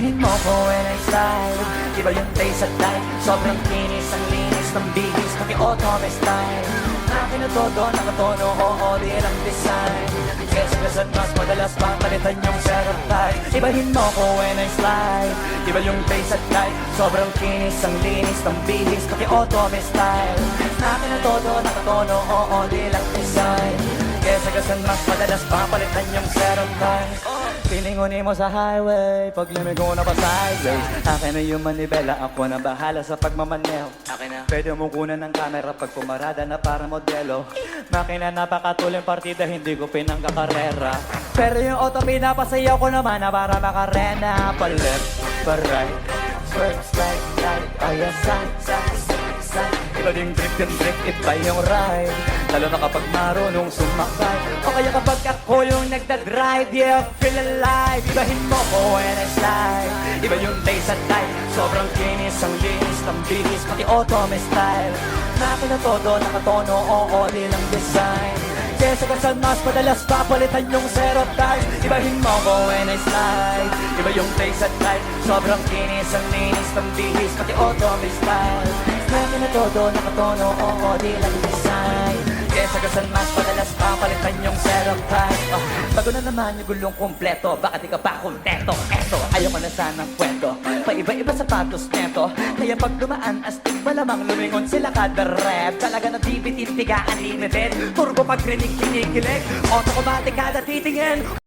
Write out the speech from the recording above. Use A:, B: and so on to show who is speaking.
A: Ibahin mo ko when I slide. Iba yung taste at light. Sobrang kinis, ang linis ng bihis, pati auto may style. Akin na todo, nakatono, oo, di lang design. Kesgas at mas madalas papalitan yung setup type. Ibahin mo ko when I slide. Iba yung taste at light. Sobrang kinis, ang linis ng bihis, pati auto may style. Akin na todo, nakatono, oo, di lang design. Kesagasan mas madalas papalitan yung setup type. Pilingunin mo sa highway, pag lumigo na pa sideways. Akin na yung manibela, ako na bahala sa pagmamaneho. Akin na. Pwede mo kunan ng camera pag pumarada na para modelo. Makina napakatuling partida, hindi ko pinangkakarera. Pero yung auto pinapasayaw ko naman na para makarena. Pa left, pa right, swerve, slide, slide, ayan, side, side, side. Iba yung trip, iba yung ride. Lalo na kapag marunong sumakay. O kaya kapag ako yung nagdadrive, yeah, feel alive. Ibahin mo ko when I slide. Iba yung taste at light. Sobrang kinis, ang linis ng bihis, pati auto may style. Akin na todo, nakatono, oo, di lang design. Kesa kasal mas madalas papalitan yung serotype. Ibahin mo ko when I slide. Iba yung taste at light. Sobrang kinis, ang linis ng bihis, pati auto may style. Akin na todo, nakatono, oo, di lang design. Kesa kasal mas madalas papalitan yung serotype. Bago na naman yung gulong kompleto, baka di ka pa kontento. Eto, ayaw ko na sanang kwento. Paiba-iba sapatos neto. Kaya pag dumaan astig, malamang lumingon sila kada rep. Talaga na di bitintiga unlimited. Turbo pag rinig kinikilig, automatic kada titingin.